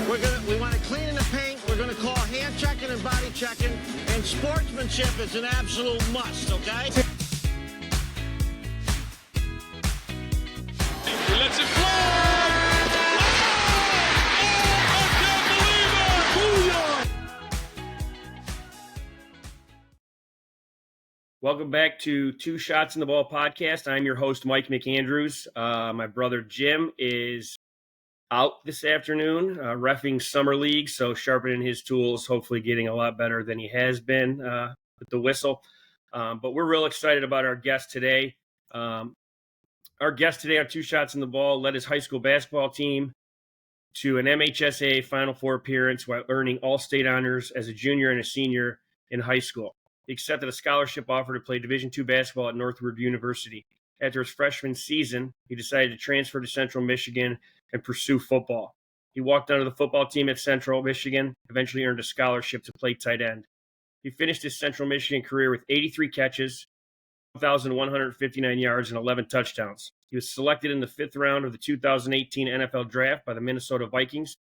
We want to clean in the paint. We're going to call hand checking and body checking, and sportsmanship is an absolute must. Okay. He lets it fly. Oh, I can't believe it. Welcome back to Two Shots in the Ball podcast. I'm your host, Mike McAndrews. My brother Jim is out this afternoon, reffing summer league, so sharpening his tools, hopefully getting a lot better than he has been with the whistle. But we're real excited about our guest today. Our guest today on Two Shots in the Ball led his high school basketball team to an MHSAA Final Four appearance while earning all-state honors as a junior and a senior in high school. He accepted a scholarship offer to play Division II basketball at Northwood University. After his freshman season, he decided to transfer to Central Michigan and pursue football. He walked onto the football team at Central Michigan, eventually earned a scholarship to play tight end. He finished his Central Michigan career with 83 catches, 1,159 yards, and 11 touchdowns. He was selected in the 5th round of the 2018 NFL Draft by the Minnesota Vikings.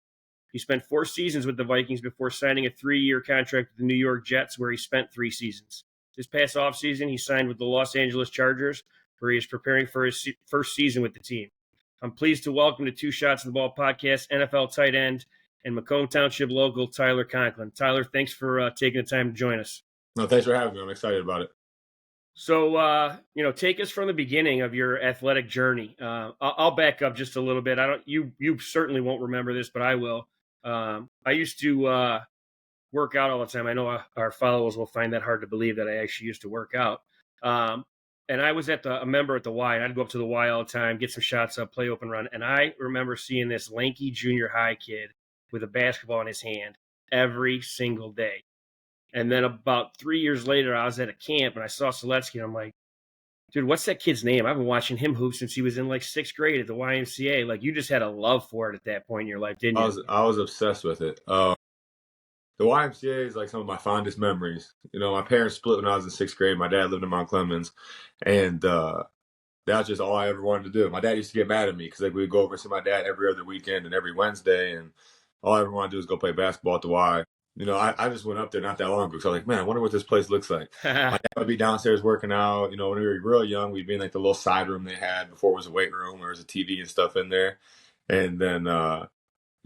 He spent 4 seasons with the Vikings before signing a 3-year contract with the New York Jets, where he spent 3 seasons. This past offseason, he signed with the Los Angeles Chargers, where he is preparing for his first season with the team. I'm pleased to welcome to Two Shots in the Ball podcast, NFL tight end and Macomb Township local Tyler Conklin. Tyler, thanks for taking the time to join us. No, thanks for having me. I'm excited about it. So, take us from the beginning of your athletic journey. I'll back up just a little bit. You certainly won't remember this, but I will. I used to work out all the time. I know our followers will find that hard to believe that I actually used to work out. And I was a member at the Y, and I'd go up to the Y all the time, get some shots up, play open run. And I remember seeing this lanky junior high kid with a basketball in his hand every single day. And then about 3 years later, I was at a camp, and I saw Seletsky, and I'm like, dude, what's that kid's name? I've been watching him hoop since he was in, 6th grade at the YMCA. Like, you just had a love for it at that point in your life, didn't you? I was obsessed with it. The YMCA is some of my fondest memories. My parents split when I was in 6th grade. My dad lived in Mount Clemens, and that's just all I ever wanted to do. My dad used to get mad at me because we would go over and see my dad every other weekend and every Wednesday, and all I ever wanted to do was go play basketball at the Y. I just went up there not that long ago, so I was like, man, I wonder what this place looks like. My dad would be downstairs working out. When we were real young, we'd be in the little side room they had before it was a weight room. There was a TV and stuff in there, and then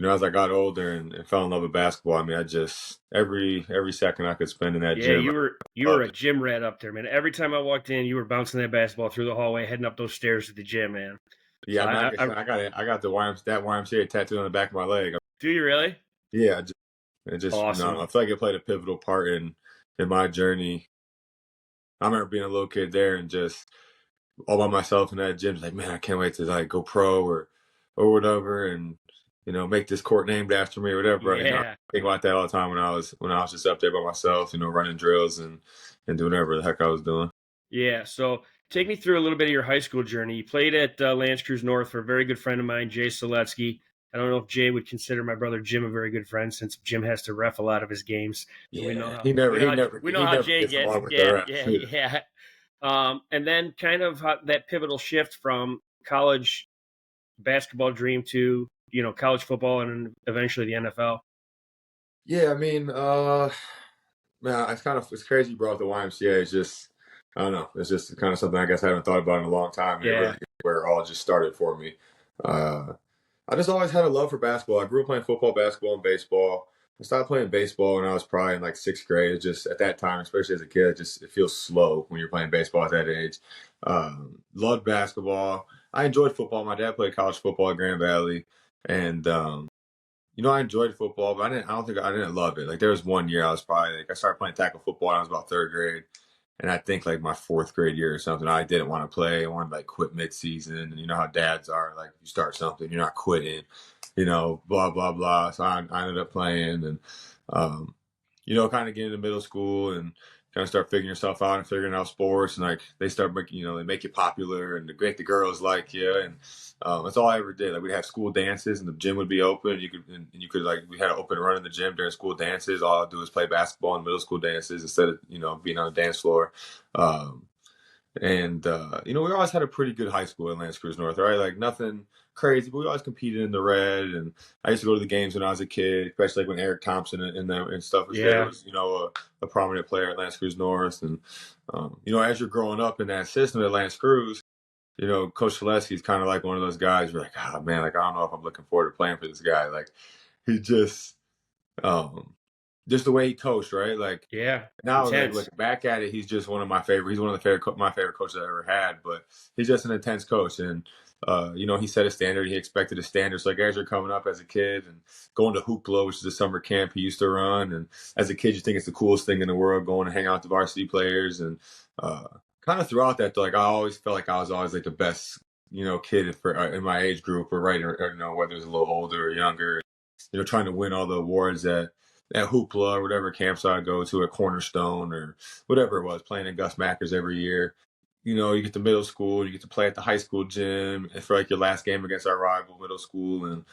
as I got older and fell in love with basketball, I mean, I just every second I could spend in that gym. Yeah, you were a gym rat up there, man. Every time I walked in, you were bouncing that basketball through the hallway, heading up those stairs to the gym, man. Yeah, so I got that YMCA tattooed on the back of my leg. Do you really? Yeah, awesome. I feel like it played a pivotal part in my journey. I remember being a little kid there and just all by myself in that gym, like, man, I can't wait to go pro or whatever, and make this court named after me or whatever. Yeah. I think about that all the time when I was just up there by myself, running drills and doing whatever the heck I was doing. Yeah. So take me through a little bit of your high school journey. You played at Lance Cruz North for a very good friend of mine, Jay Seletsky. I don't know if Jay would consider my brother Jim a very good friend, since Jim has to ref a lot of his games. Yeah, we know how Jay gets. Yeah. And then kind of that pivotal shift from college basketball dream to college football and eventually the NFL. Yeah, I mean, man, it's crazy you brought up the YMCA. It's just, I don't know. It's just kind of something I guess I haven't thought about in a long time. Yeah. Really, where it all just started for me. I just always had a love for basketball. I grew up playing football, basketball, and baseball. I started playing baseball when I was probably in 6th grade. It's just at that time, especially as a kid, it feels slow when you're playing baseball at that age. Loved basketball. I enjoyed football. My dad played college football at Grand Valley, and I enjoyed football, but I didn't love it. There was one year I was probably I started playing tackle football when I was about 3rd grade, and I think my 4th grade year or something, I didn't want to play. I wanted to quit mid-season, and you know how dads are, you start something, you're not quitting, blah blah blah. So I ended up playing, and kind of getting into middle school and kind of start figuring yourself out and figuring out sports, and they start making, they make you popular and make the girls like you, and that's all I ever did. We'd have school dances and the gym would be open. You could we had an open run in the gym during school dances. All I'd do is play basketball in middle school dances instead of being on the dance floor. And, we always had a pretty good high school in L'Anse Creuse North, right? Like nothing crazy, but we always competed in the red. And I used to go to the games when I was a kid, especially like when Eric Thompson and stuff was there. Yeah. Was, a prominent player at L'Anse Creuse North. And, as you're growing up in that system at L'Anse Creuse, Coach Shaleski's kind of like one of those guys. You're like, oh man, like I don't know if I'm looking forward to playing for this guy. Like he just the way he coached, right? Like Yeah. now, like Intense. looking back at it, he's just one of my favorite. He's one of my favorite coaches I ever had. But he's just an intense coach, and he set a standard. He expected a standard. So like as you're coming up as a kid and going to Hoopla, which is a summer camp he used to run, and as a kid you think it's the coolest thing in the world, going to hang out with the varsity players, and kind of throughout that, like I always felt like I was always like the best, kid for in my age group, or right, or whether it's a little older or younger, trying to win all the awards at Hoopla or whatever camps I go to, at Cornerstone or whatever it was, playing in Gus Mackers every year. You get to middle school, you get to play at the high school gym, and for like your last game against our rival middle school, and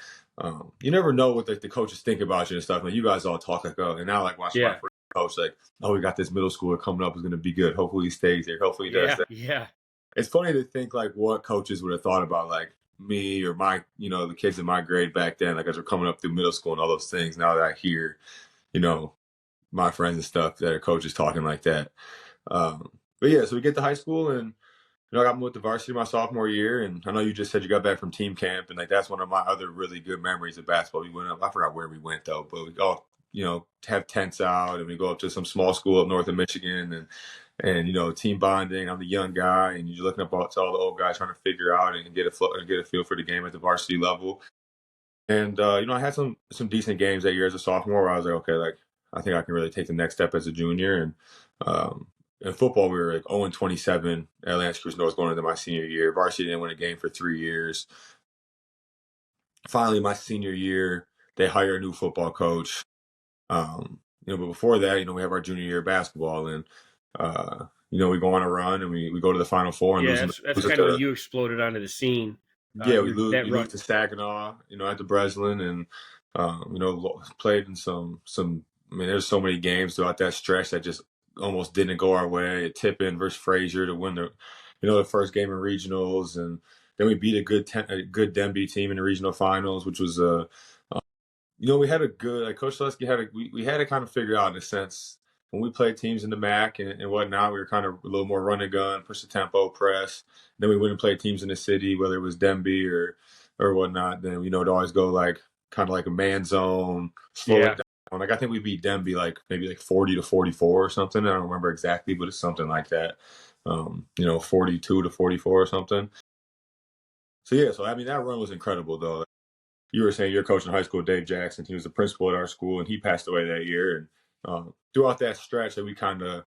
you never know what the coaches think about you and stuff. And you guys all talk like, oh, and now like watching my first coach, like, oh, we got this middle schooler coming up who's going to be good. Hopefully he stays here. Hopefully he does that. Yeah. It's funny to think like what coaches would have thought about like me or my, the kids in my grade back then, like as we're coming up through middle school and all those things. Now that I hear, my friends and stuff that are coaches talking like that. But yeah, so we get to high school, and I got moved with the varsity my sophomore year, and I know you just said you got back from team camp, and like that's one of my other really good memories of basketball. We went up, I forgot where we went though, but we all have tents out, and we go up to some small school up north of Michigan, and team bonding. I'm the young guy, and you're looking up to all the old guys trying to figure out and get a feel for the game at the varsity level. And I had some decent games that year as a sophomore where I was like, okay, like I think I can really take the next step as a junior. And in football, we were like 0-27 at L'Anse Creuse North going into my senior year. Varsity didn't win a game for 3 years. Finally, my senior year, they hire a new football coach. But before that, we have our junior year of basketball, and we go on a run, and we go to the Final Four. And that's kind of when you exploded onto the scene. Yeah, we lose to Saginaw, at the Breslin, and played in some. I mean, there's so many games throughout that stretch that just almost didn't go our way. Tippin versus Frazier to win the first game in regionals, and then we beat a good Denby team in the regional finals, which was we had a good, like Coach Lesky we had to kind of figure out in a sense when we played teams in the MAC and whatnot. We were kind of a little more run and gun, push the tempo, press. Then we went and played teams in the city, whether it was Denby or whatnot. Then it'd always go like kind of like a man zone, slow it down. Like I think we beat Denby like maybe like 40-44 or something. I don't remember exactly, but it's something like that. 42-44 or something. So yeah, I mean that run was incredible though. You were saying you're coaching high school, Dave Jackson. He was the principal at our school, and he passed away that year. And throughout that stretch, that we kind of,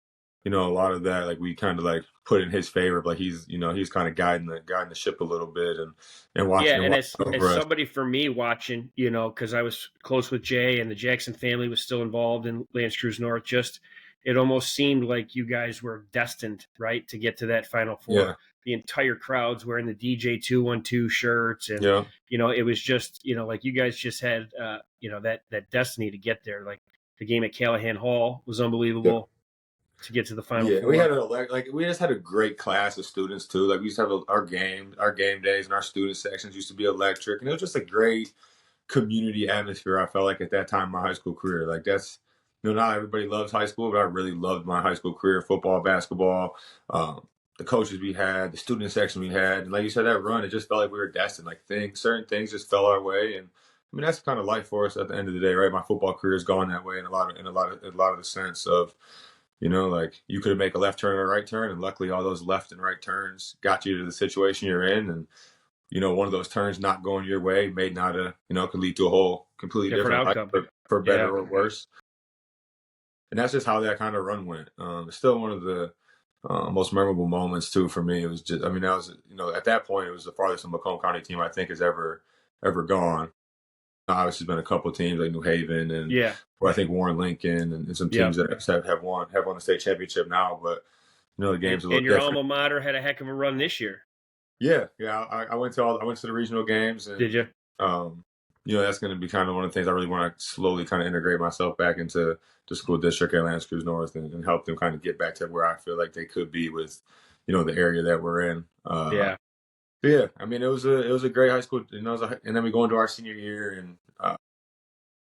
a lot of that, like we kind of like put in his favor. Like he's kind of guiding the ship a little bit and watching. Yeah, and as somebody for me watching, because I was close with Jay, and the Jackson family was still involved in L'Anse Creuse North. Just it almost seemed like you guys were destined, right, to get to that Final Four. Yeah. The entire crowd's wearing the DJ 212 shirts, and it was just like you guys just had that destiny to get there. Like the game at Callahan Hall was unbelievable to get to the Final Four. We had we just had a great class of students too. Like we used to have our game days and our student sections used to be electric, and it was just a great community atmosphere. I felt like at that time in my high school career, like that's not everybody loves high school, but I really loved my high school career, football, basketball. The coaches we had, the student section we had, and like you said, that run, it just felt like we were destined. Like certain things just fell our way, and I mean that's kind of life for us at the end of the day, right? My football career has gone that way in a lot of the sense of, like you could make a left turn or a right turn, and luckily all those left and right turns got you to the situation you're in, and one of those turns not going your way may not could lead to a whole completely different outcome for better or worse. And that's just how that kind of run went. It's still one of the most memorable moments too for me. It was just, I mean, that was, at that point, it was the farthest a Macomb County team I think has ever gone. Obviously, been a couple of teams like New Haven and or I think Warren Lincoln and some teams that have won the state championship now. But the game's a little different. And your alma mater had a heck of a run this year. Yeah. I went to the regional games. And, did you? That's going to be kind of one of the things I really want to slowly kind of integrate myself back into the school district at L'Anse Creuse North and help them kind of get back to where I feel like they could be with, the area that we're in. Yeah. But yeah, I mean, it was a great high school, and then we go into our senior year, and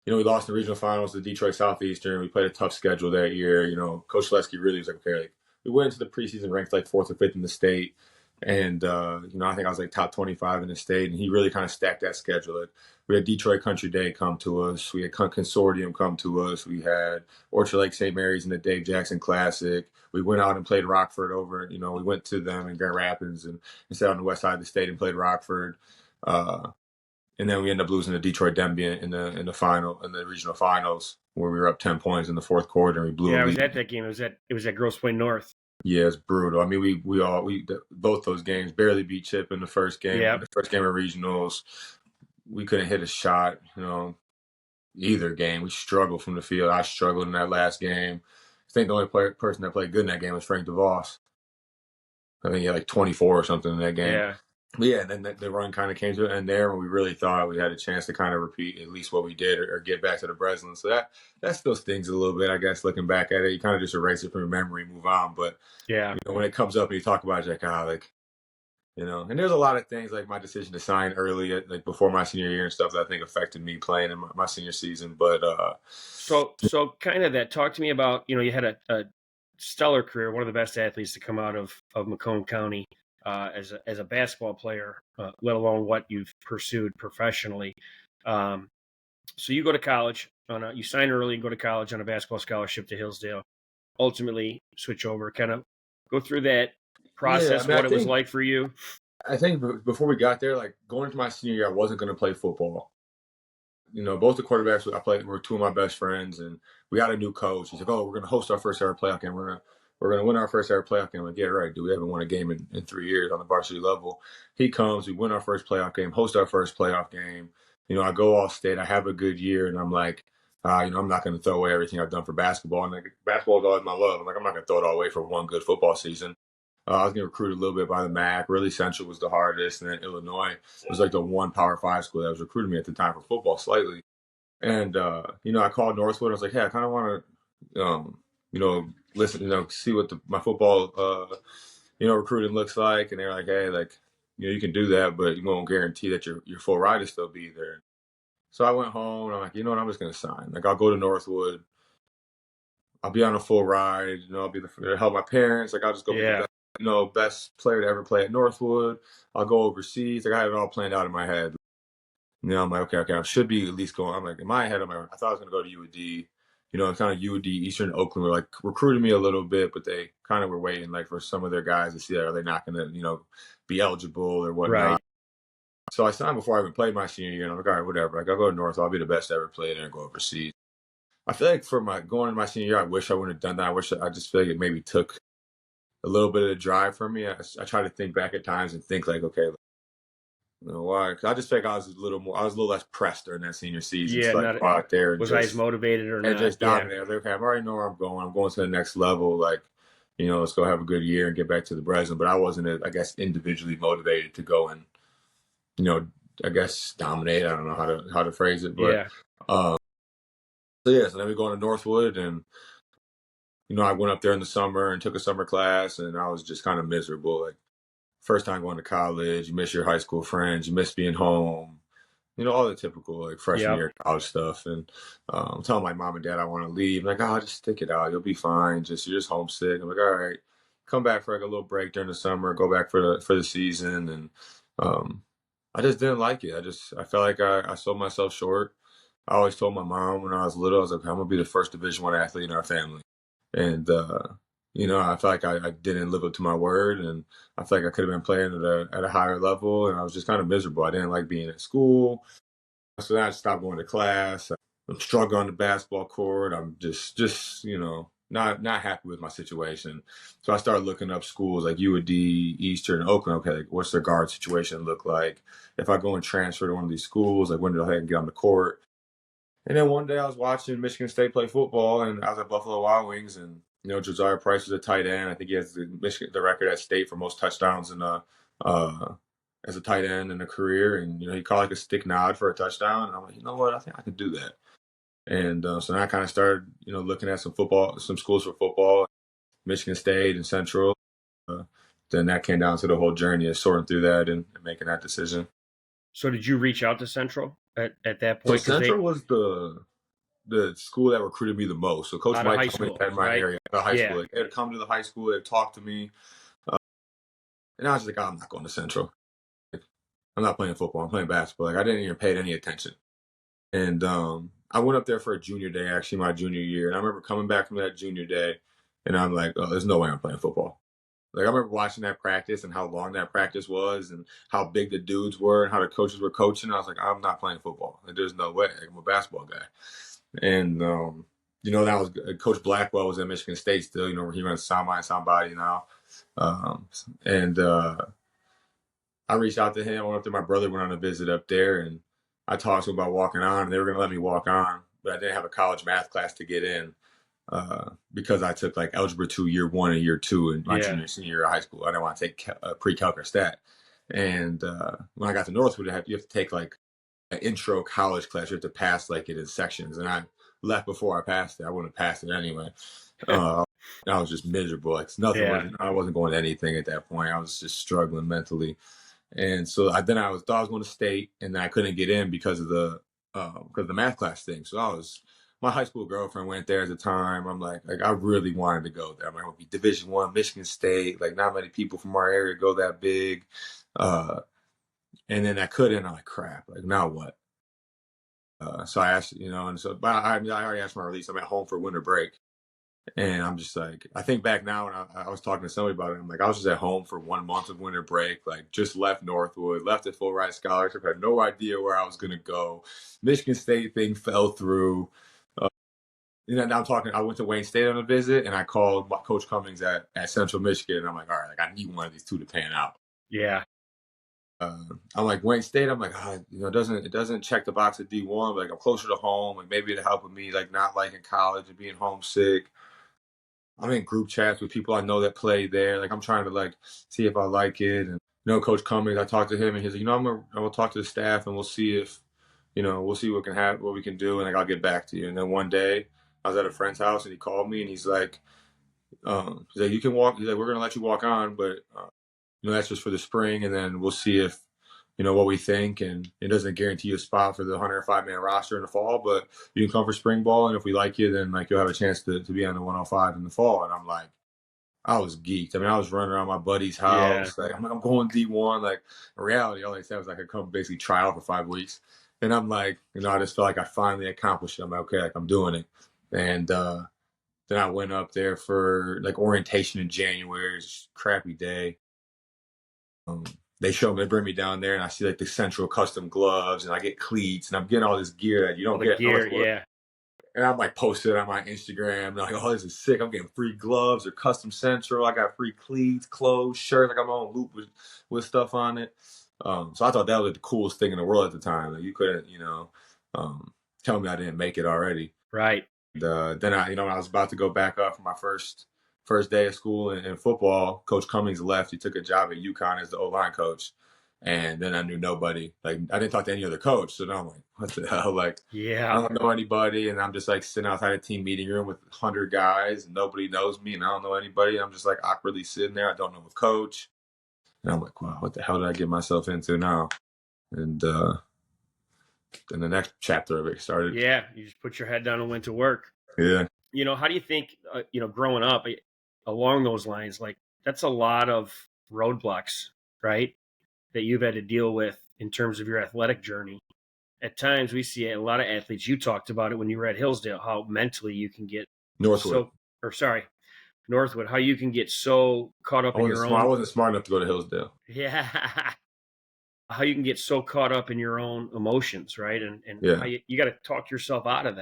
we lost in the regional finals to Detroit Southeastern. We played a tough schedule that year. Coach Lesky really was like, okay, like, we went into the preseason ranked like 4th or 5th in the state. And, I think I was like top 25 in the state. And he really kind of stacked that schedule. Like, we had Detroit Country Day come to us. We had Consortium come to us. We had Orchard Lake St. Mary's in the Dave Jackson Classic. We went out and played Rockford over. We went to them in Grand Rapids and sat on the west side of the state and played Rockford. And then we ended up losing to Detroit Denby in the regional finals, where we were up 10 points in the fourth quarter and we blew. Yeah, I was at that game. It was at Grosse Pointe North. Yeah, it's brutal. I mean, we both those games barely beat Chip in the first game. Yeah. The first game of regionals, we couldn't hit a shot. Either game we struggled from the field. I struggled in that last game. I think the only person that played good in that game was Frank DeVos. I think he had like 24 or something in that game. Yeah. But yeah, then the run kind of came to an end there when we really thought we had a chance to kind of repeat at least what we did or get back to the Breslin. So that still stings a little bit, I guess, looking back at it. You kind of just erase it from your memory, move on. But yeah, when it comes up and you talk about it, and there's a lot of things like my decision to sign early, like before my senior year and stuff that I think affected me playing in my senior season. But so kind of that. Talk to me about, you had a stellar career, one of the best athletes to come out of Macomb County. As a basketball player, let alone what you've pursued professionally. So you go to college, you sign early, go to college on a basketball scholarship to Hillsdale, ultimately switch over, kind of go through that process, what it was like for you. I think before we got there, like going into my senior year, I wasn't going to play football. Both the quarterbacks I played were two of my best friends, and we got a new coach. He's like, "Oh, we're going to host our first ever playoff game. We're going to win our first ever playoff game." I'm like, yeah, right, dude. We haven't won a game in 3 years on the varsity level. He comes, we win our first playoff game, host our first playoff game. I go all state. I have a good year, and I'm like, I'm not going to throw away everything I've done for basketball. And like, basketball is always my love. I'm like, I'm not going to throw it all away for one good football season. I was getting recruited a little bit by the MAC. Really, Central was the hardest, and then Illinois was like the one Power 5 school that was recruiting me at the time for football slightly. And, I called Northwood. I was like, hey, I kind of want to, listen, see what my football, recruiting looks like. And they're like, hey, like, you can do that, but you won't guarantee that your full ride will still be there. So I went home and I'm like, you know what, I'm just going to sign. Like, I'll go to Northwood. I'll be on a full ride. I'll be to help my parents. Like, I'll just go be the best player to ever play at Northwood. I'll go overseas. Like, I had it all planned out in my head. I'm like, okay, I should be at least going. I'm like, in my head, I thought I was going to go to UD. Kind of UD, Eastern Oakland were like recruiting me a little bit, but they kind of were waiting like for some of their guys to see that are they not going to, be eligible or whatnot. Right. So I signed before I even played my senior year, and I'm like, all right, whatever. Like, I'll go to North. I'll be the best ever played and go overseas. I feel like for going into my senior year, I wish I wouldn't have done that. I just feel like it maybe took a little bit of the drive from me. I try to think back at times and think like, okay, why? Because I just feel like I was a little less pressed during that senior season. Yeah, so like, go out there and was I as motivated or not? And just dominate. I was like, okay, I already know where I'm going. I'm going to the next level. Like, let's go have a good year and get back to the Breslin. But I wasn't, I guess, individually motivated to go and, I guess dominate. I don't know how to phrase it, but so then we go to Northwood, and I went up there in the summer and took a summer class, and I was just kind of miserable. Like, first time going to college, you miss your high school friends, you miss being home, all the typical like freshman year college stuff. And I'm telling my mom and dad I want to leave. I'm like, oh, just stick it out. You'll be fine. You're just homesick. I'm like, all right, come back for like a little break during the summer, go back for the season. And I just didn't like it. I felt like I sold myself short. I always told my mom when I was little, I was like, I'm gonna be the first Division I athlete in our family. And I felt like I didn't live up to my word, and I felt like I could have been playing at a higher level, and I was just kind of miserable. I didn't like being at school. So then I stopped going to class. I'm struggling on the basketball court. I'm just not happy with my situation. So I started looking up schools like UD, Eastern, Oakland. Okay, like what's their guard situation look like? If I go and transfer to one of these schools, like when do I get on the court? And then one day I was watching Michigan State play football, and I was at Buffalo Wild Wings, and Josiah Price is a tight end. I think he has the record at state for most touchdowns as a tight end in a career. And, he called like a stick nod for a touchdown. And I'm like, you know what? I think I could do that. And so then I kind of started, looking at some schools for football, Michigan State and Central. then that came down to the whole journey of sorting through that and making that decision. So did you reach out to Central at that So point? Central was the school that recruited me the most. So Coach Out of Mike high told me school, in my right? area, the high Yeah. school. Like, they'd come to the high school, they'd talk to me. And I was just like, oh, I'm not going to Central. Like, I'm not playing football. I'm playing basketball. Like, I didn't even pay any attention. And I went up there for a junior day, actually my junior year. And I remember coming back from that junior day, and I'm like, oh, there's no way I'm playing football. Like, I remember watching that practice and how long that practice was and how big the dudes were and how the coaches were coaching. I was like, I'm not playing football. Like, there's no way. Like, I'm a basketball guy. And, that was Coach Blackwell was at Michigan State still, where he runs Somebody now. And I reached out to him. I went up there. My brother went on a visit up there, and I talked to him about walking on. And they were going to let me walk on, but I didn't have a college math class to get in because I took like Algebra 2 year 1 and year 2 in my junior senior year of high school. I didn't want to take pre-calc or stat. And when I got to Northwood, you have to take like an intro college class. You have to pass like it in sections, and I left before I passed it. I wouldn't have passed it anyway. I was just miserable. Like nothing. Yeah. I wasn't going to anything at that point. I was just struggling mentally. And so thought I was going to state, and then I couldn't get in because of the math class thing. So my high school girlfriend went there at the time. I'm like I really wanted to go there. I'm like, it would be Division I, Michigan State. Like not many people from our area go that big. And then I couldn't. I'm like, crap. Like now what? So I asked, but I already asked my release. I'm at home for winter break. And I'm just like, I think back now when I was talking to somebody about it, I'm like, I was just at home for 1 month of winter break, like just left Northwood, left a full ride scholarship, had no idea where I was going to go. Michigan State thing fell through. Now I'm talking, I went to Wayne State on a visit and I called Coach Cummings at Central Michigan. And I'm like, all right, like I need one of these two to pan out. Yeah. I'm like Wayne State. I'm like, it doesn't check the box at D1. But like I'm closer to home, and maybe it'll help with me, like not liking college and being homesick. I'm in group chats with people I know that play there. Like I'm trying to like see if I like it. And Coach Cummings, I talked to him, and he's like, I'm gonna talk to the staff, and we'll see if, we'll see what can happen, what we can do, and like I'll get back to you. And then one day, I was at a friend's house, and he called me, and he's like, you can walk. He's like, we're gonna let you walk on, but that's just for the spring, and then we'll see if, what we think, and it doesn't guarantee you a spot for the 105-man roster in the fall, but you can come for spring ball, and if we like you, then like you'll have a chance to be on the 105 in the fall. And I'm like, I was geeked. I mean, I was running around my buddy's house. Yeah. Like, I'm going D1. Like, in reality, all they said was I could come basically try out for 5 weeks. And I'm like, I just felt like I finally accomplished it. I'm like, okay, like I'm doing it. And then I went up there for like orientation in January. It's a crappy day. They bring me down there, and I see like the Central custom gloves, and I get cleats, and I'm getting all this gear that you don't get. Gear, yeah. And I'm like posted on my Instagram, and like, oh, this is sick. I'm getting free gloves or custom Central. I got free cleats, clothes, shirts. Like I'm on loop with stuff on it. So I thought that was like the coolest thing in the world at the time. Like you couldn't, tell me I didn't make it already. Right. And then I was about to go back up for my first day of school in football. Coach Cummings left. He took a job at UConn as the O-line coach. And then I knew nobody. Like, I didn't talk to any other coach. So now I'm like, what the hell? Like, yeah. I don't know anybody. And I'm just like sitting outside a team meeting room with 100 guys. And nobody knows me. And I don't know anybody. I'm just like awkwardly sitting there. I don't know a coach. And I'm like, wow, what the hell did I get myself into now? And then the next chapter of it started. Yeah. You just put your head down and went to work. Yeah. How do you think, growing up along those lines, like that's a lot of roadblocks, right? That you've had to deal with in terms of your athletic journey. At times we see a lot of athletes, you talked about it when you were at Hillsdale, how mentally you can get Northwood, how you can get so caught up in your own. I wasn't smart enough to go to Hillsdale. Yeah. How you can get so caught up in your own emotions, right? And how you got to talk yourself out of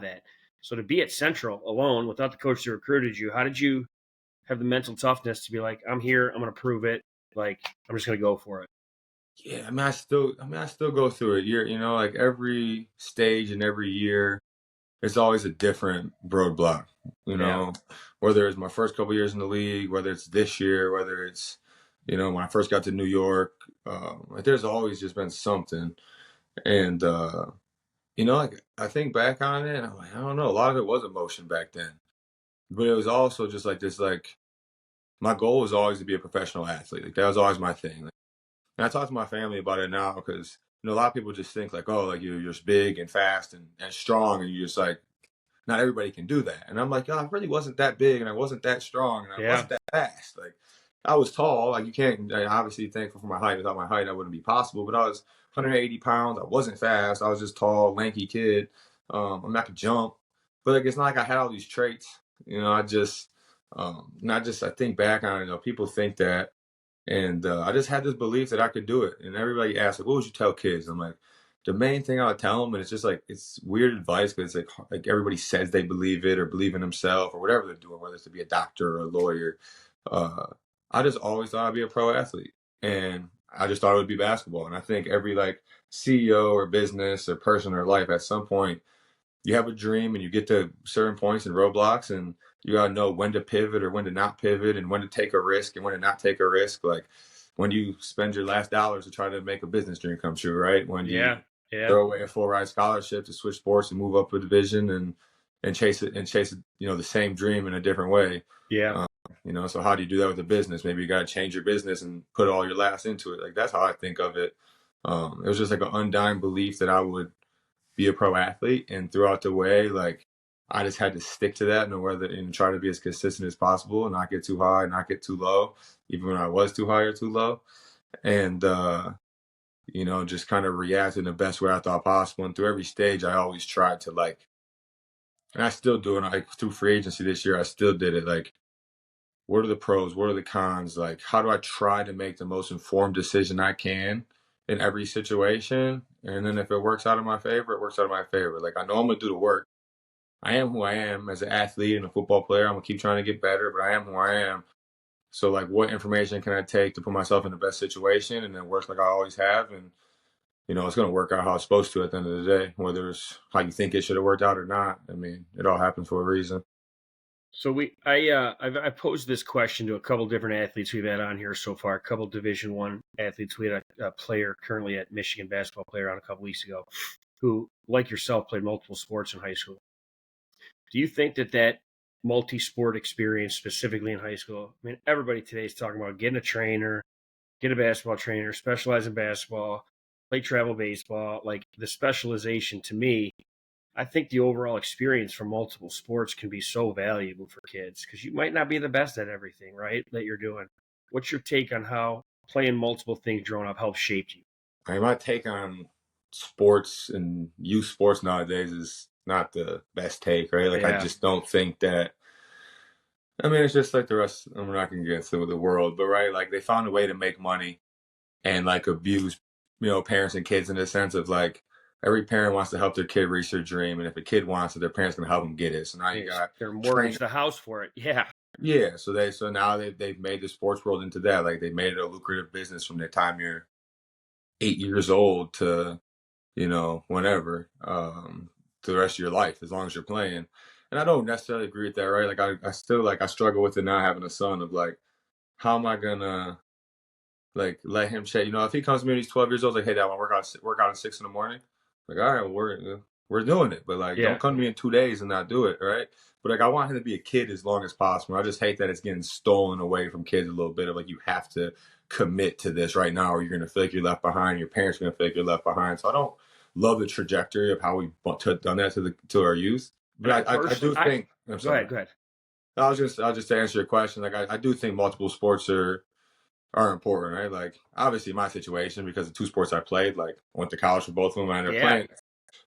that. So to be at Central alone without the coach that recruited you, how did you have the mental toughness to be like, I'm here, I'm going to prove it. Like, I'm just going to go for it. Yeah. I mean, I still go through it. Like every stage and every year, it's always a different roadblock, whether it's my first couple years in the league, whether it's this year, whether it's, when I first got to New York, like there's always just been something. And, like I think back on it and I'm like, I don't know, a lot of it was emotion back then, but it was also just like this, like my goal was always to be a professional athlete. Like that was always my thing. Like, and I talk to my family about it now because a lot of people just think like, oh, like you're just big and fast and strong, and you're just like, not everybody can do that. And I'm like, I really wasn't that big, and I wasn't that strong, and I wasn't that fast. Like I was tall. Like you can't, obviously thankful for my height. Without my height, that wouldn't be possible. But I was 180 pounds. I wasn't fast. I was just tall, lanky kid. I'm not gonna jump, but like it's not like I had all these traits. I just, not just. I think back on it. People think that, and I just had this belief that I could do it. And everybody asks, like, what would you tell kids? I'm like, the main thing I would tell them, and it's just like, it's weird advice because it's like everybody says they believe it or believe in themselves or whatever they're doing, whether it's to be a doctor or a lawyer. I just always thought I'd be a pro athlete. And I just thought it would be basketball. And I think every like CEO or business or person or life at some point, you have a dream and you get to certain points and roadblocks, and you gotta know when to pivot or when to not pivot, and when to take a risk and when to not take a risk. Like when you spend your last dollars to try to make a business dream come true, right? When you throw away a full ride scholarship to switch sports and move up a division and chase it the same dream in a different way. So how do you do that with a business? Maybe you got to change your business and put all your last into it. Like that's how I think of it. It was just like an undying belief that I would be a pro athlete, and throughout the way, like I just had to stick to that and try to be as consistent as possible and not get too high, not get too low, even when I was too high or too low. And, just kind of react in the best way I thought possible. And through every stage, I always tried to and I still do it. Like through free agency this year, I still did it. Like, what are the pros? What are the cons? Like, how do I try to make the most informed decision I can in every situation? And then if it works out in my favor, it works out in my favor. Like, I know I'm going to do the work. I am who I am as an athlete and a football player. I'm going to keep trying to get better, but I am who I am. So, like, what information can I take to put myself in the best situation and then work like I always have? And, it's going to work out how it's supposed to at the end of the day, whether it's how you think it should have worked out or not. I mean, it all happens for a reason. So I posed this question to a couple different athletes we've had on here so far. A couple Division I athletes. We had a player currently at Michigan, basketball player, on a couple weeks ago, who, like yourself, played multiple sports in high school. Do you think that multi-sport experience, specifically in high school? I mean, everybody today is talking about getting a trainer, get a basketball trainer, specialize in basketball, play travel baseball. Like the specialization, to me, I think the overall experience from multiple sports can be so valuable for kids because you might not be the best at everything, right, that you're doing. What's your take on how playing multiple things growing up helped shape you? I mean, my take on sports and youth sports nowadays is not the best take, right? Like, I just don't think that. I mean, it's just like the rest. I'm not going to get into the world, but right, like they found a way to make money and like abuse, parents and kids in the sense of like every parent wants to help their kid reach their dream, and if a kid wants it, their parents going to help them get it. So now you got they're mortgage the house for it. Yeah. So now they've made the sports world into that. Like they made it a lucrative business from the time you're 8 years old to, whenever, to the rest of your life, as long as you're playing. And I don't necessarily agree with that, right? Like I still I struggle with it now having a son of like, how am I gonna like let him check? If he comes to me when he's 12 years old, like, hey, Dad, I want to work out at 6 a.m. Like, all right, well, we're doing it, but like, don't come to me in 2 days and not do it, right? But like, I want him to be a kid as long as possible. I just hate that it's getting stolen away from kids a little bit of like, you have to commit to this right now, or you're gonna feel like you're left behind. Your parents are gonna feel like you're left behind. So I don't love the trajectory of how we've done that to our youth. But I do think. Go ahead. I'll just to answer your question. Like I do think multiple sports are important, right? Like obviously my situation, because the two sports I played, like I went to college for both of them and I ended up playing.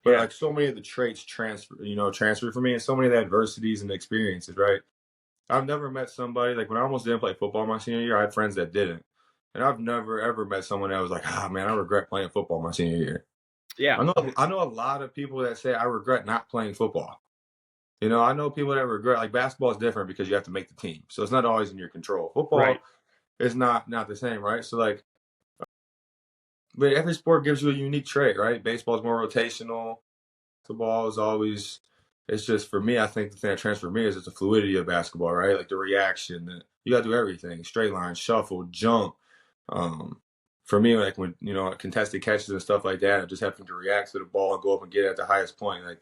But like so many of the traits transfer for me, and so many of the adversities and the experiences, right? I've never met somebody like when I almost didn't play football my senior year, I had friends that didn't. And I've never ever met someone that was like, man, I regret playing football my senior year. Yeah. I know a lot of people that say I regret not playing football. I know people that regret, like basketball is different because you have to make the team. So it's not always in your control. Football is not the same, right? So like, but every sport gives you a unique trait, right? Baseball is more rotational. Basketball is always, it's just for me, I think the thing that transferred me is it's the fluidity of basketball, right? Like the reaction, you got to do everything, straight line, shuffle, jump. For me, like when, contested catches and stuff like that, just having to react to the ball and go up and get it at the highest point. Like,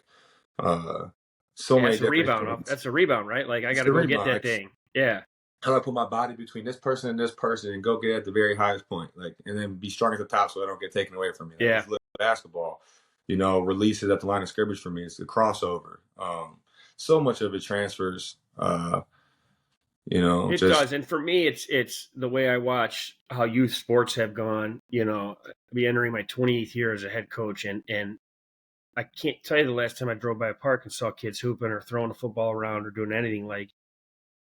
so many that's a rebound. That's a rebound, right? Like I got to go get that thing. Yeah. how do I put my body between this person and go get at the very highest point, like, and then be strong at the top so I don't get taken away from me. Like, Yeah. it's literally basketball, releases at the line of scrimmage for me. It's the crossover. So much of it transfers. It does. And for me, it's the way I watch how youth sports have gone, be entering my 28th year as a head coach. And I can't tell you the last time I drove by a park and saw kids hooping or throwing a football around or doing anything like.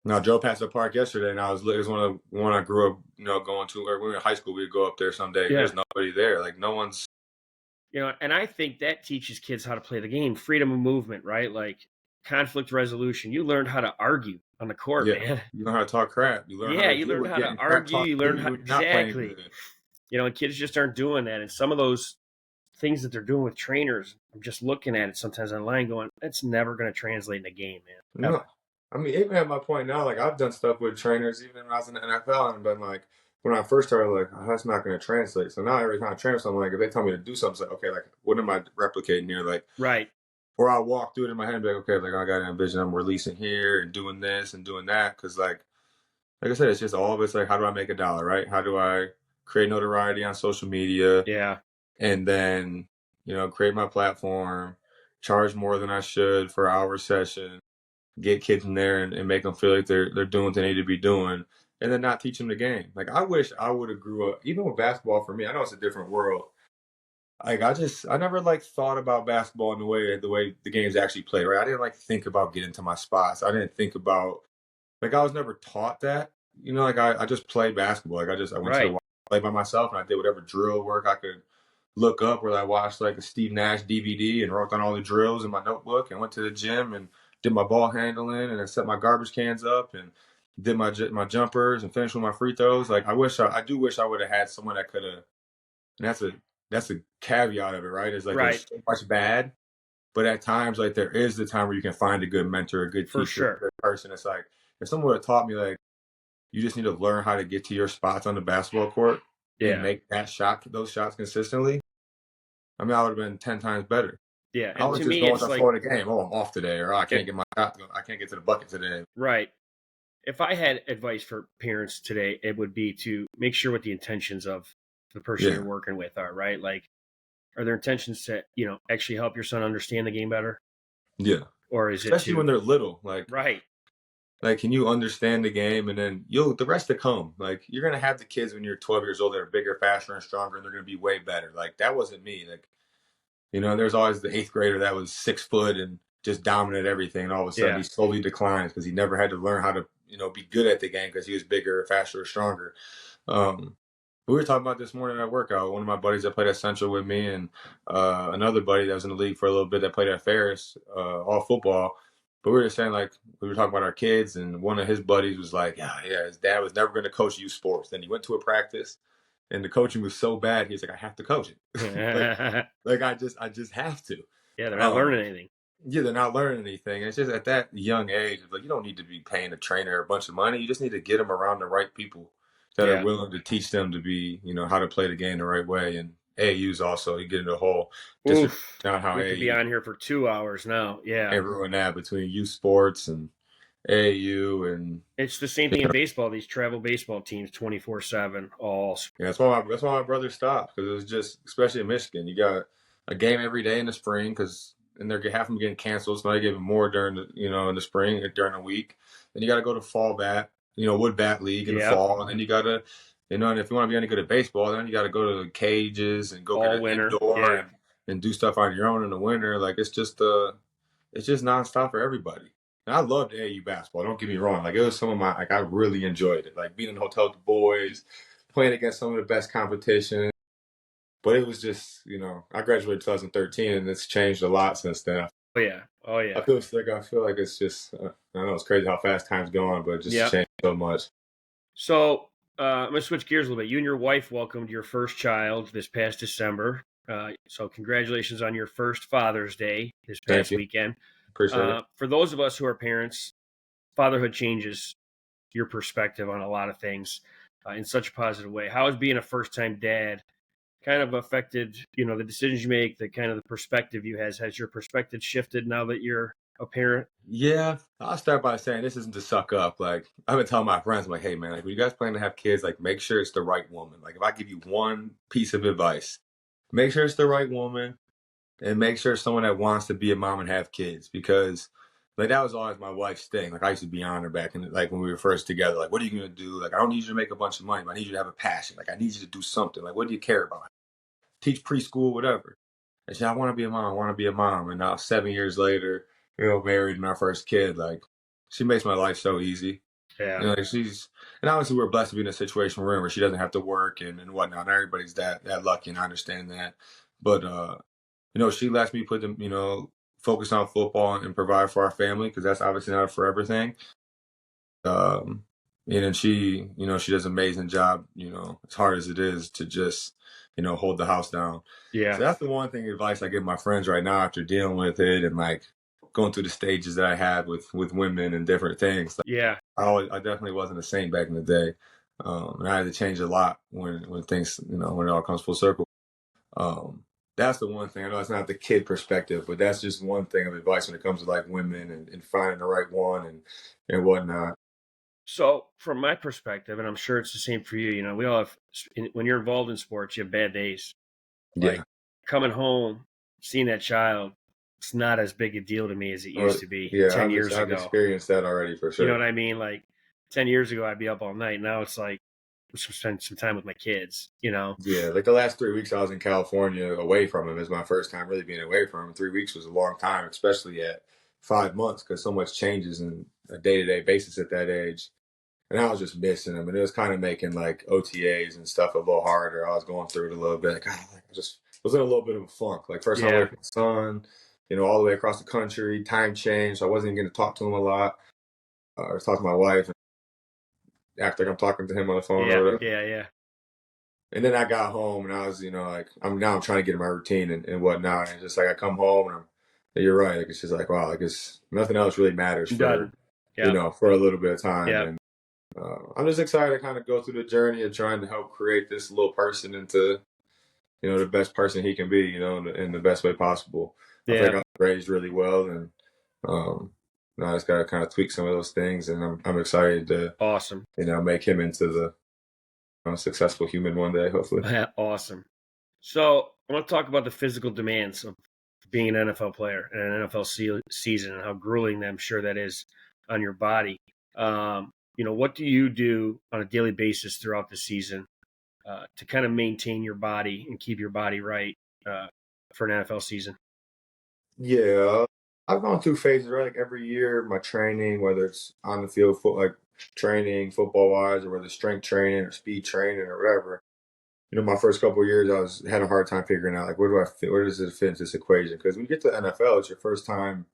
Now, I drove past the park yesterday, and it was one I grew up, going to. Or when we were in high school, we'd go up there someday. Yeah. There's nobody there. Like, no one's. And I think that teaches kids how to play the game, freedom of movement, right? Like conflict resolution. You learned how to argue on the court, man. You learn how to talk crap. You learn how to argue. You learn how exactly. And kids just aren't doing that. And some of those things that they're doing with trainers, I'm just looking at it sometimes online going, that's never going to translate in a game, man. No. I mean, even at my point now, like, I've done stuff with trainers, even when I was in the NFL, and been like, when I first started, like, oh, that's not going to translate. So now every time I train something, like, if they tell me to do something, it's like, okay, like, what am I replicating here? Like, right. Or I walk through it in my head and be like, okay, like, I got to envision I'm releasing here and doing this and doing that. Because, like I said, it's just all of it's like, how do I make $1, right? How do I create notoriety on social media? Yeah. And then, create my platform, charge more than I should for an hour session, get kids in there and make them feel like they're doing what they need to be doing, and then not teach them the game. Like, I wish I would have grew up, even with basketball for me. I know it's a different world. Like, I never like thought about basketball in the way the game's actually played, right? I didn't like think about getting to my spots. I didn't think about, like, I was never taught that. Like, I just played basketball. Like, I went to the play by myself, and I did whatever drill work I could look up, where I watched like a Steve Nash DVD and wrote down all the drills in my notebook, and went to the gym and did my ball handling, and then set my garbage cans up and did my jumpers and finished with my free throws. Like, I do wish I would have had someone that could have. And that's a caveat of it, right? It's like, there's so much bad, but at times, like, there is the time where you can find a good mentor, a good teacher, a good person. It's like, if someone would have taught me, like, you just need to learn how to get to your spots on the basketball court and make those shots consistently, I mean, I would have been 10 times better. Yeah. I was just going to flow the game. Oh, I'm off today, or I can't get my shot. I can't get to the bucket today. Right. If I had advice for parents today, it would be to make sure what the intentions of the person you're working with are, right? Like, are there intentions to, actually help your son understand the game better? Yeah. Or is especially when they're little, like, right. Like, can you understand the game? And then the rest to come. Like, you're going to have the kids when you're 12 years old that are bigger, faster, and stronger, and they're going to be way better. Like, that wasn't me. Like, there's always the 8th grader that was 6 foot and just dominant everything. And all of a sudden he slowly declines because he never had to learn how to, be good at the game because he was bigger, faster, or stronger. We were talking about this morning at workout. One of my buddies that played at Central with me, and another buddy that was in the league for a little bit that played at Ferris, all football. But we were just saying, like, we were talking about our kids, and one of his buddies was like, yeah, his dad was never going to coach youth sports. Then he went to a practice, and the coaching was so bad, he's like, I have to coach it. like I just have to. Yeah, they're not learning anything. Yeah, they're not learning anything. It's just at that young age, like, you don't need to be paying a trainer a bunch of money. You just need to get them around the right people that are willing to teach them to be, how to play the game the right way. And AAU's also, you get into a whole district on how we could be on here for 2 hours now. Yeah. Everyone that between youth sports and AAU, and it's the same thing in baseball. These travel baseball teams 24/7 all. Yeah, that's why my brother stopped, because it was just, especially in Michigan, you got a game every day in the spring, and they're half of them getting canceled, so now you give them more during the in the spring during the week. Then you got to go to fall bat, wood bat league in the fall, and then you got to, and if you want to be any good at baseball, then you got to go to the cages and go all get winter indoor and do stuff on your own in the winter. Like, it's just nonstop for everybody. And I loved AAU basketball. Don't get me wrong. Like, it was some of my, like, I really enjoyed it. Like, being in the hotel with the boys, playing against some of the best competition. But it was just, I graduated in 2013, and it's changed a lot since then. Oh yeah. I feel like it's just, I know it's crazy how fast time's going, but it just changed so much. So I'm going to switch gears a little bit. You and your wife welcomed your first child this past December. So congratulations on your first Father's Day this past weekend. Appreciate it. For those of us who are parents, fatherhood changes your perspective on a lot of things in such a positive way. How has being a first-time dad kind of affected, the decisions you make, the kind of the perspective you has your perspective shifted now that you're a parent? Yeah, I'll start by saying this isn't to suck up. Like I've been telling my friends, I'm like, hey man, like when you guys plan to have kids, like make sure it's the right woman. Like if I give you one piece of advice, make sure it's the right woman and make sure it's someone that wants to be a mom and have kids because like that was always my wife's thing. Like I used to be on her back in like when we were first together. Like, what are you gonna do? Like I don't need you to make a bunch of money, but I need you to have a passion. Like I need you to do something. Like what do you care about? Teach preschool, whatever. And she said, I want to be a mom. I want to be a mom. And now 7 years later, married and our first kid, like she makes my life so easy. Yeah. Like and obviously we're blessed to be in a situation we're in where she doesn't have to work and whatnot. Not everybody's that lucky, and I understand that. But she lets me put them, focus on football and provide for our family because that's obviously not a forever thing. Um, and then she does an amazing job, as hard as it is to just, hold the house down. Yeah. So that's the one thing advice I give my friends right now after dealing with it and like going through the stages that I had with women and different things. Like, Yeah. I definitely wasn't a saint back in the day. And I had to change a lot when things, when it all comes full circle. That's the one thing. I know it's not the kid perspective, but that's just one thing of advice when it comes to like women and finding the right one and whatnot. So from my perspective, and I'm sure it's the same for you, we all have, when you're involved in sports, you have bad days. Like Yeah. coming home, seeing that child, it's not as big a deal to me as it used to be Yeah, 10 years I've ago. experienced that already for sure. You know what I mean? Like 10 years ago, I'd be up all night. Now it's like, let's spend some time with my kids, Yeah, like the last 3 weeks I was in California away from him. It was my first time really being away from him. 3 weeks was a long time, especially at 5 months, because so much changes in a day-to-day basis at that age. And I was just missing him, and it was kind of making like OTAs and stuff a little harder. I was going through it a little bit. Like, I just was in a little bit of a funk. Like first time away from my son, all the way across the country, time change. So I wasn't even getting to talk to him a lot or talk to my wife and act like I'm talking to him on the phone or whatever. Yeah. And then I got home and I was, like, I'm trying to get in my routine and whatnot. And just like I come home and you're right. Like, it's just like, wow, like it's nothing else really matters for, for a little bit of time. Yeah. And I'm just excited to kind of go through the journey of trying to help create this little person into, the best person he can be, in the best way possible. I think I was raised really well and I just got to kind of tweak some of those things. And I'm excited to, Awesome. make him into the successful human one day, hopefully. Awesome. So I want to talk about the physical demands of being an NFL player and an NFL season and how grueling I'm sure that is on your body. What do you do on a daily basis throughout the season to kind of maintain your body and keep your body right for an NFL season? Yeah, I've gone through phases, right? Like every year, my training, whether it's on the field, like training, football wise, or whether it's strength training or speed training or whatever. My first couple of years, had a hard time figuring out like where does it fit into this equation? Because when you get to the NFL, it's your first time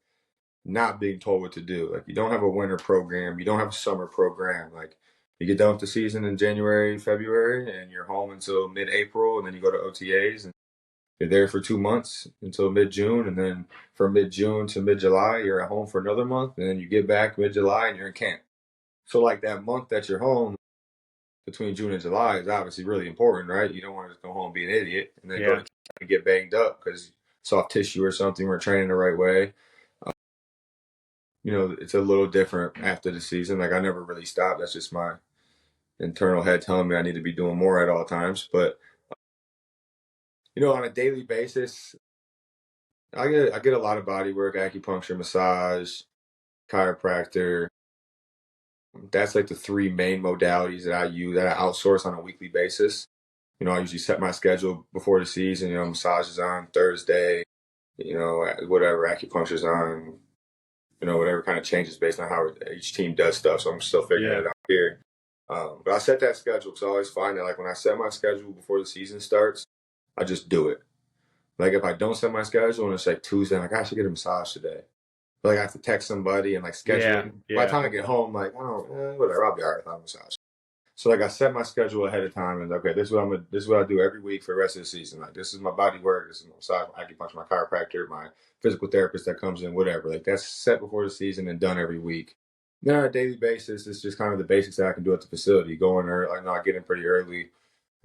not being told what to do. Like you don't have a winter program, you don't have a summer program. Like you get done with the season in January, February, and you're home until mid-April, and then you go to OTAs and you're there for 2 months until mid-June, and then from mid-June to mid-July, you're at home for another month, and then you get back mid-July and you're in camp. So like that month that you're home between June and July is obviously really important, right? You don't want to just go home and be an idiot and then go to camp and get banged up because soft tissue or something. We're training the right way. It's a little different after the season. Like I never really stopped. That's just my internal head telling me I need to be doing more at all times. But on a daily basis, I get a lot of body work, acupuncture, massage, chiropractor. That's like the three main modalities that I use that I outsource on a weekly basis. I usually set my schedule before the season. Massage is on Thursday. Whatever acupuncture's on. Whatever kind of changes based on how each team does stuff. So I'm still figuring it out here. But I set that schedule because I always find that like when I set my schedule before the season starts, I just do it. Like if I don't set my schedule and it's like Tuesday, I'm like, I should get a massage today. But like I have to text somebody and like schedule it. By the time I get home, like, whatever, I'll be all right if I have a massage. So like I set my schedule ahead of time and okay, this is what I do every week for the rest of the season. Like this is my body work, this is my massage, my acupuncture, my chiropractor, my physical therapist that comes in, whatever. Like that's set before the season and done every week. Then on a daily basis, it's just kind of the basics that I can do at the facility. Go in there, I get in pretty early,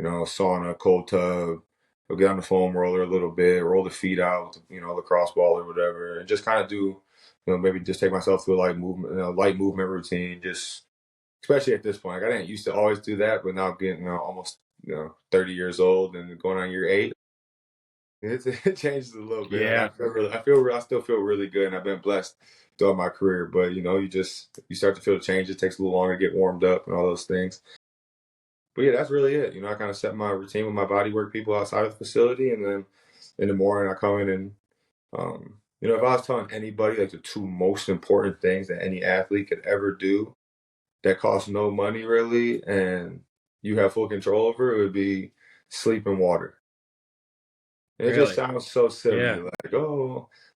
sauna, cold tub, we'll get on the foam roller a little bit, roll the feet out, lacrosse ball or whatever, and just kind of do maybe just take myself through a light movement routine, just especially at this point. Like I didn't used to always do that, but now getting almost 30 years old and going on year 8, it changes a little bit. Like Yeah. I still feel really good, and I've been blessed throughout my career. But you start to feel the change. It takes a little longer to get warmed up and all those things. But yeah, that's really it. I kind of set my routine with my body work people outside of the facility, and then in the morning I come in and if I was telling anybody like the 2 most important things that any athlete could ever do that costs no money really and you have full control over, it would be sleep and water. And it just Really? sounds so silly, Yeah.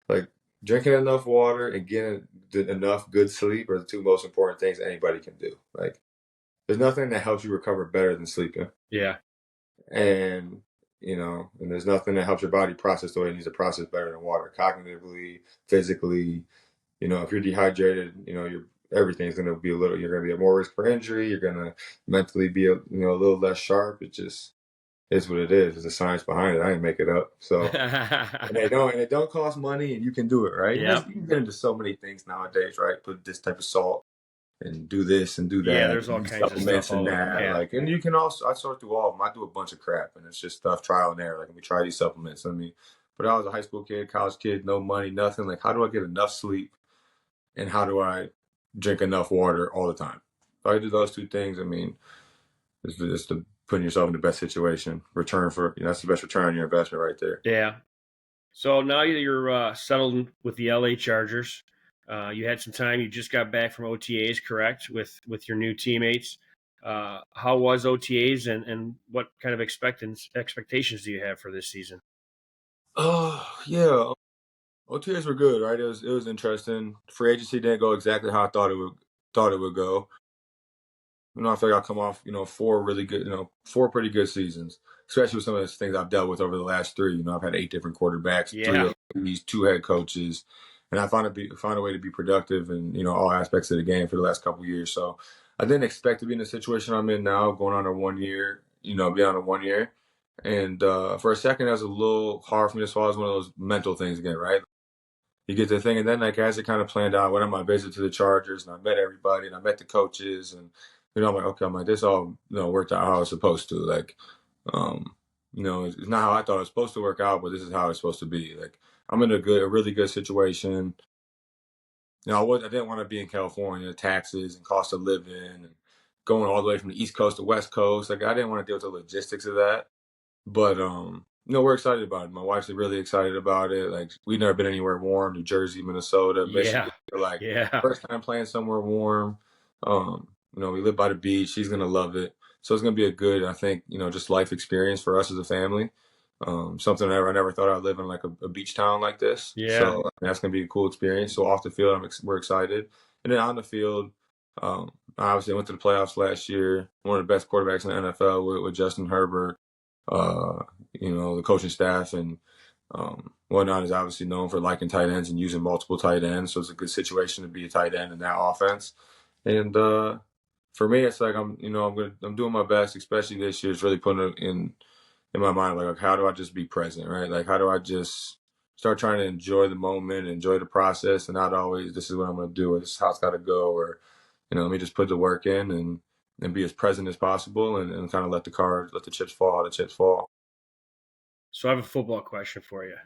like drinking enough water and getting enough good sleep are the 2 most important things anybody can do. Like, there's nothing that helps you recover better than sleeping. Yeah. And, and there's nothing that helps your body process the way it needs to process better than water, cognitively, physically. If you're dehydrated, everything's going to be you're going to be at more risk for injury. You're going to mentally be, a little less sharp. It just is what it is. There's a science behind it. I didn't make it up. So, and it don't cost money and you can do it, right? Yeah. You can get into so many things nowadays, right? Put this type of salt and do this and do that. Yeah, there's all and kinds of supplements stuff. and that. Yeah. And you can also, I sort through all of them. I do a bunch of crap and it's just stuff, trial and error. Like, let me try these supplements. But I was a high school kid, college kid, no money, nothing. Like, how do I get enough sleep? And how do I drink enough water all the time? If I do those 2 things, it's just putting yourself in the best situation. That's the best return on your investment right there. Yeah. So now you're settled with the LA Chargers. You had some time. You just got back from OTAs, correct? With your new teammates. How was OTAs and what kind of expectations do you have for this season? Yeah. OTAs were good, right? It was interesting. Free agency didn't go exactly how I thought it would go. I feel like I'll come off, 4 really good, 4 pretty good seasons, especially with some of the things I've dealt with over the last 3. I've had 8 different quarterbacks, Yeah. 3 OTs, 2 head coaches, and I found a way to be productive in, all aspects of the game for the last couple of years. So I didn't expect to be in the situation I'm in now, going on a 1 year, be on a 1 year. And for a second, that was a little hard for me to swallow. It was one of those mental things again, right? You get the thing, and then as it kind of planned out, I went on my visit to the Chargers, and I met everybody, and I met the coaches, and I'm like, okay, this all worked out how it's supposed to. Like, it's not how I thought it was supposed to work out, but this is how it's supposed to be. Like, I'm in a really good situation. I didn't want to be in California, taxes and cost of living, and going all the way from the East Coast to West Coast. Like, I didn't want to deal with the logistics of that. But we're excited about it. My wife's really excited about it. Like, we've never been anywhere warm. New Jersey, Minnesota, Michigan. First time playing somewhere warm. We live by the beach. She's gonna love it. So it's gonna be a good, I think, just life experience for us as a family. Something I never thought I'd live in, like a beach town like this. Yeah. So that's gonna be a cool experience. So off the field, we're excited, and then on the field, obviously I went to the playoffs last year. One of the best quarterbacks in the NFL with Justin Herbert. The coaching staff and whatnot is obviously known for liking tight ends and using multiple tight ends. So it's a good situation to be a tight end in that offense. And for me, it's like I'm doing my best, especially this year. It's really putting it in my mind, like how do I just be present, right? Like, how do I just start trying to enjoy the moment, enjoy the process, and not always this is what I'm going to do, or this is how it's got to go, or let me just put the work in and be as present as possible and kind of let the chips fall. So I have a football question for you.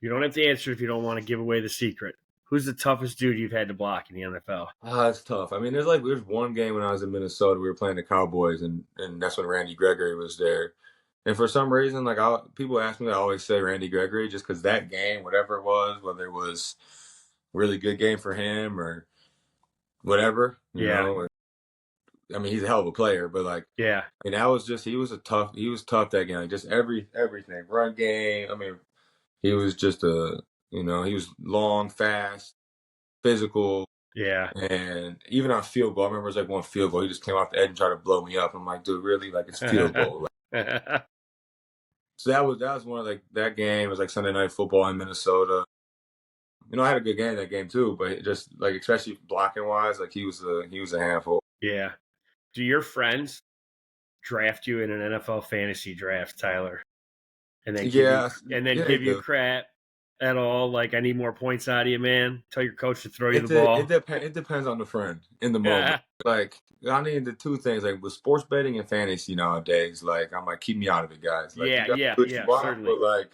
You don't have to answer if you don't want to give away the secret. Who's the toughest dude you've had to block in the NFL? It's tough. There's one game when I was in Minnesota, we were playing the Cowboys, and that's when Randy Gregory was there. And for some reason, people ask me, I always say Randy Gregory just because that game, whatever it was, whether it was a really good game for him or whatever, you know. He's a hell of a player, but and that was just he was tough that game. Like, just everything, run game. He was just he was long, fast, physical. Yeah. And even on field goal, I remember it was like one field goal. He just came off the edge and tried to blow me up. I'm like, dude, really? Like, it's field goal. So that was one of that game. It was like Sunday Night Football in Minnesota. I had a good game that game too, but just especially blocking wise, he was a handful. Yeah. Do your friends draft you in an NFL fantasy draft, Tyler? And then give you crap at all? Like, I need more points out of you, man. Tell your coach to throw you the It ball. it depends on the friend in the moment. Like, I need the two things, like with sports betting and fantasy nowadays. Like, I'm like, keep me out of it, guys. Like, you Yeah, guys yeah, do what you yeah, want, certainly. but like,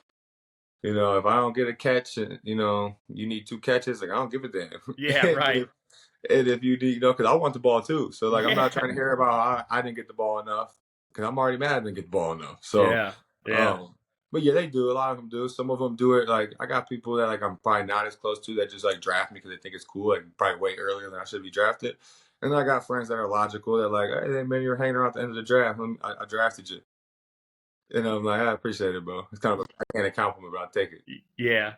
if I don't get a catch, and you need two catches, like I don't give a damn. Yeah, and right. if and if you need, because I want the ball too. So like, I'm not Yeah, trying to hear about how I didn't get the ball enough because I'm already mad I didn't get the ball enough. So, yeah, yeah, um, but yeah, they do. A lot of them do. Some of them do it. Like I got people that like I'm probably not as close to that just like draft me because they think it's cool. Like probably way earlier than I should be drafted. And then I got friends that are logical. They're like, hey, man, you're hanging around at the end of the draft. I drafted you. And I'm like, I appreciate it, bro. It's kind of a backhanded compliment, but I'll take it. yeah.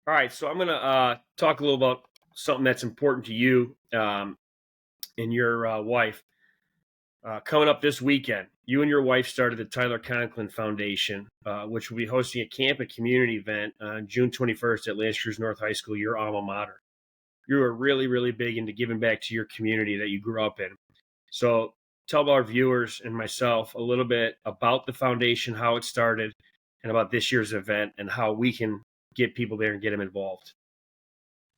All right, so I'm gonna talk a little about something that's important to you and your wife. Coming up this weekend, you and your wife started the Tyler Conklin Foundation, which will be hosting a camp and community event on June 21st at Lancers North High School, your alma mater. You are really, really big into giving back to your community that you grew up in. So tell our viewers and myself a little bit about the foundation, how it started, and about this year's event and how we can get people there and get them involved.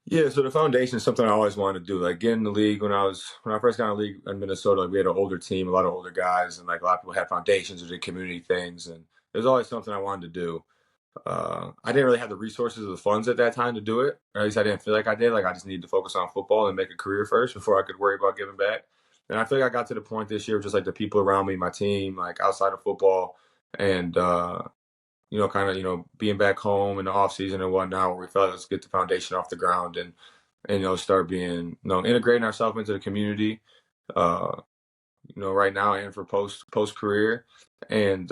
Yeah, so the foundation is something I always wanted to do. Like get in the league when I first got in the league in Minnesota, like we had an older team, a lot of older guys, and like a lot of people had foundations or did community things, and there's always something I wanted to do. I didn't really have the resources or the funds at that time to do it, or at least I didn't feel like I did. Like I just needed to focus on football and make a career first before I could worry about giving back. And I feel like I got to the point this year, just like the people around me, my team, like outside of football, and kind of, being back home in the off season and whatnot, where we felt let's get the foundation off the ground and start being, integrating ourselves into the community, uh, right now and for post career, and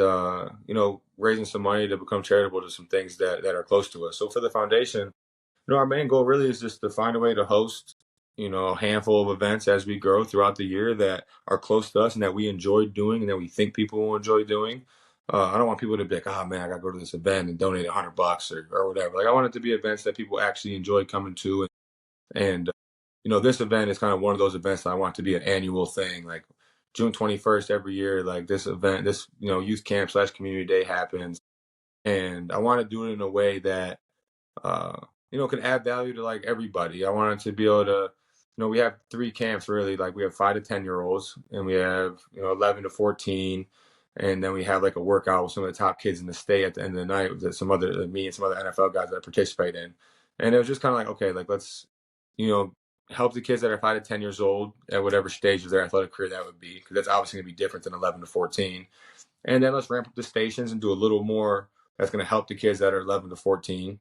raising some money to become charitable to some things that are close to us. So for the foundation, our main goal really is just to find a way to host, a handful of events as we grow throughout the year that are close to us and that we enjoy doing and that we think people will enjoy doing. I don't want people to be like, oh man, I got to go to this event and donate $100 or whatever. Like I want it to be events that people actually enjoy coming to. And this event is kind of one of those events that I want to be an annual thing. Like June 21st every year, like this event, this, youth camp / community day happens. And I want to do it in a way that, uh, can add value to like everybody. I wanted to be able to, we have 3 camps really. Like we have 5 to 10-year-olds, and we have 11 to 14, and then we have like a workout with some of the top kids in the state at the end of the night with me and some other NFL guys that participate in. And it was just kind of like, okay, like let's help the kids that are 5 to 10 years old at whatever stage of their athletic career that would be, because that's obviously going to be different than 11 to 14. And then let's ramp up the stations and do a little more that's going to help the kids that are 11 to 14.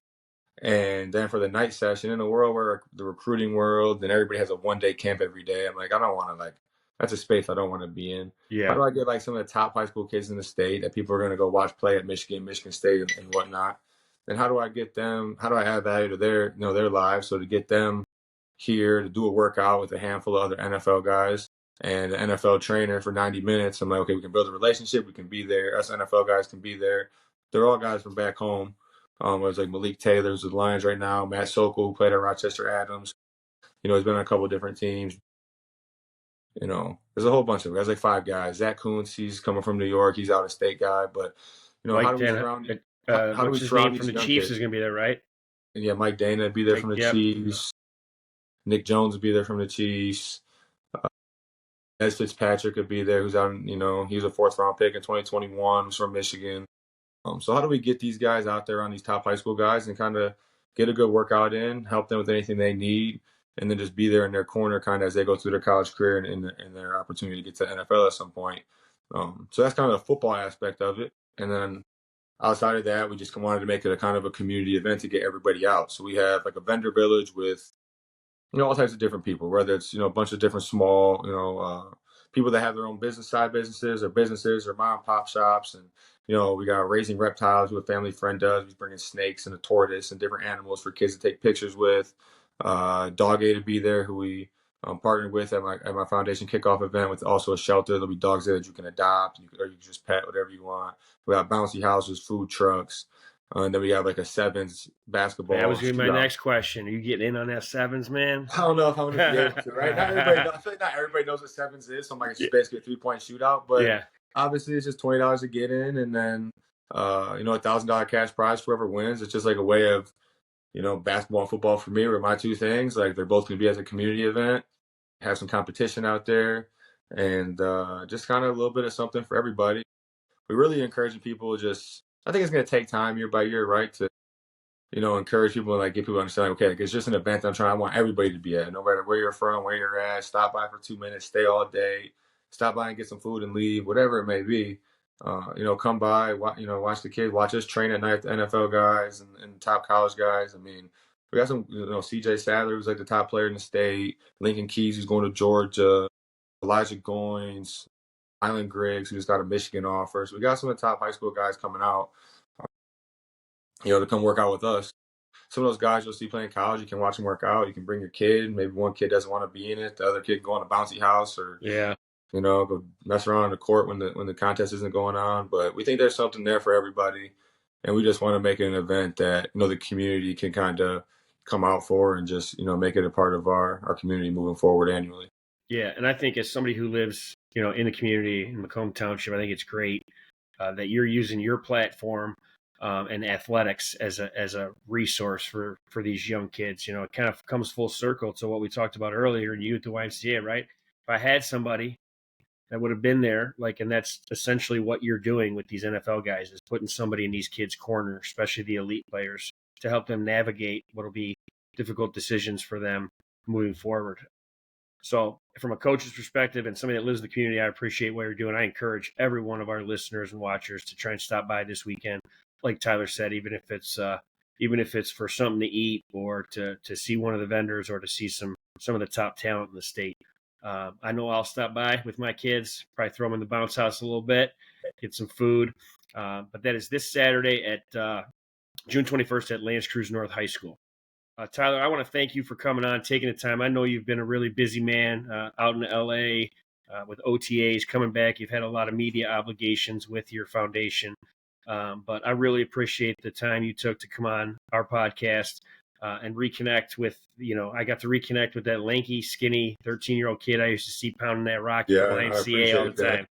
And then for the night session, in a world where the recruiting world and everybody has a 1-day camp every day, I'm like, I don't want to that's a space I don't want to be in. How Yeah. do I get like some of the top high school kids in the state that people are going to go watch play at Michigan State and whatnot? And how do I add value to their lives? So to get them here to do a workout with a handful of other NFL guys and an NFL trainer for 90 minutes. I'm like, okay, we can build a relationship. We can be there. Us NFL guys can be there. They're all guys from back home. There's like Malik Taylor, who's with the Lions right now. Matt Sokol, who played at Rochester Adams. He's been on a couple of different teams. There's a whole bunch of guys, like 5 guys. Zach Kuntz, he's coming from New York. He's out of state guy. But, how do we surround how do we what's his name surround from these the young Chiefs kids? is going to be there, right? And yeah, Mike Dana would be there from the Yep. Chiefs. Nick Jones would be there from the Chiefs. Ed Fitzpatrick could be there, who's out, he's a 4th-round pick in 2021, who's from Michigan. So how do we get these guys out there on these top high school guys and kind of get a good workout in, help them with anything they need, and then just be there in their corner kind of as they go through their college career and their opportunity to get to the NFL at some point. So that's kind of the football aspect of it. And then outside of that, we just wanted to make it a kind of a community event to get everybody out. So we have like a vendor village with all types of different people, whether it's, a bunch of different small, people that have their own side businesses or mom and pop shops. And, we got raising reptiles, who a family friend does. He's bringing snakes and a tortoise and different animals for kids to take pictures with. Dog A to be there, who we partnered with at my foundation kickoff event, with also a shelter. There'll be dogs there that you can adopt, or you can just pet, whatever you want. We have bouncy houses, food trucks. And then we have like a 7s basketball. That was going to be my next question. Are you getting in on that 7s, man? I don't know if I'm going to be able to, right? I feel like not everybody knows what 7s is. So I'm like, it's just basically a 3-point shootout. But yeah, obviously it's just $20 to get in. And then $1,000 cash prize for whoever wins. It's just like a way of, basketball and football for me were my two things. Like they're both going to be as a community event, have some competition out there, and just kind of a little bit of something for everybody. We're really encouraging people. I think it's going to take time year by year, right, to encourage people and like get people to understand, okay, like, it's just an event I want everybody to be at, no matter where you're from, where you're at. Stop by for 2 minutes, stay all day, stop by and get some food and leave, whatever it may be. Come by, watch the kids, watch us train at night, the NFL guys and top college guys. I mean, we got some, CJ Sadler, who's like the top player in the state, Lincoln Keys, who's going to Georgia, Elijah Goins, Island Griggs, who just got a Michigan offer. So we got some of the top high school guys coming out, to come work out with us. Some of those guys you'll see playing college, you can watch them work out. You can bring your kid. Maybe one kid doesn't want to be in it. The other kid can go on a bouncy house or, go mess around on the court when the contest isn't going on. But we think there's something there for everybody. And we just want to make it an event that, the community can kind of come out for and just, make it a part of our community moving forward annually. Yeah. And I think as somebody who lives, in the community in Macomb Township, I think it's great that you're using your platform and athletics as a resource for these young kids. It kind of comes full circle to what we talked about earlier in you at the YMCA, right? If I had somebody that would have been there, and that's essentially what you're doing with these NFL guys, is putting somebody in these kids' corner, especially the elite players, to help them navigate what will be difficult decisions for them moving forward. So from a coach's perspective and somebody that lives in the community, I appreciate what you're doing. I encourage every one of our listeners and watchers to try and stop by this weekend. Like Tyler said, even if it's for something to eat or to see one of the vendors or to see some of the top talent in the state. I know I'll stop by with my kids, probably throw them in the bounce house a little bit, get some food. But that is this Saturday at June 21st at Lance Cruz North High School. Tyler, I want to thank you for coming on, taking the time. I know you've been a really busy man out in L.A. With OTAs, coming back. You've had a lot of media obligations with your foundation. But I really appreciate the time you took to come on our podcast and reconnect with, I got to reconnect with that lanky, skinny 13-year-old kid I used to see pounding that rock at the YMCA all the time.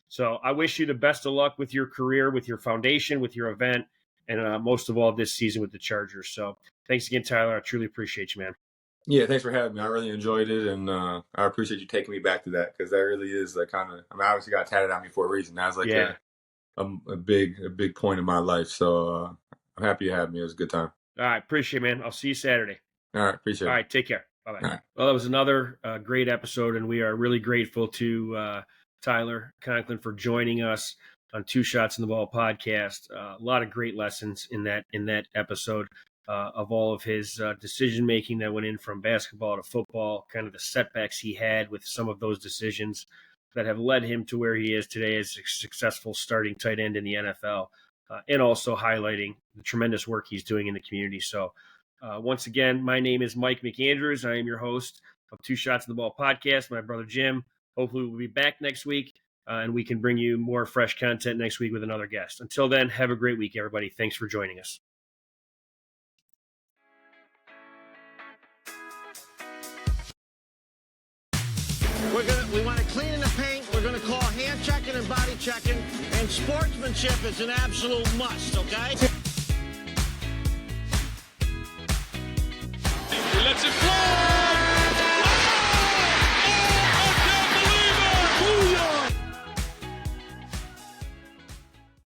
So I wish you the best of luck with your career, with your foundation, with your event, and most of all this season with the Chargers. So thanks again, Tyler. I truly appreciate you, man. Yeah, thanks for having me. I really enjoyed it, and I appreciate you taking me back to that, because that really is like kind of, I obviously got tatted on me for a reason. That was like a big point in my life. So I'm happy you had me. It was a good time. All right. Appreciate it, man. I'll see you Saturday. All right. Appreciate it. All right. Take care. Bye-bye. Right. Well, that was another great episode, and we are really grateful to Tyler Conklin for joining us on Two Shots in the Ball podcast. A lot of great lessons in that episode of all of his decision-making that went in from basketball to football, kind of the setbacks he had with some of those decisions that have led him to where he is today as a successful starting tight end in the NFL, and also highlighting the tremendous work he's doing in the community. So once again, my name is Mike McAndrews. I am your host of Two Shots in the Ball podcast. My brother Jim, hopefully we'll be back next week, and we can bring you more fresh content next week with another guest. Until then, have a great week, everybody. Thanks for joining us. We want to clean in the paint. We're going to call hand checking and body checking, and sportsmanship is an absolute must, okay?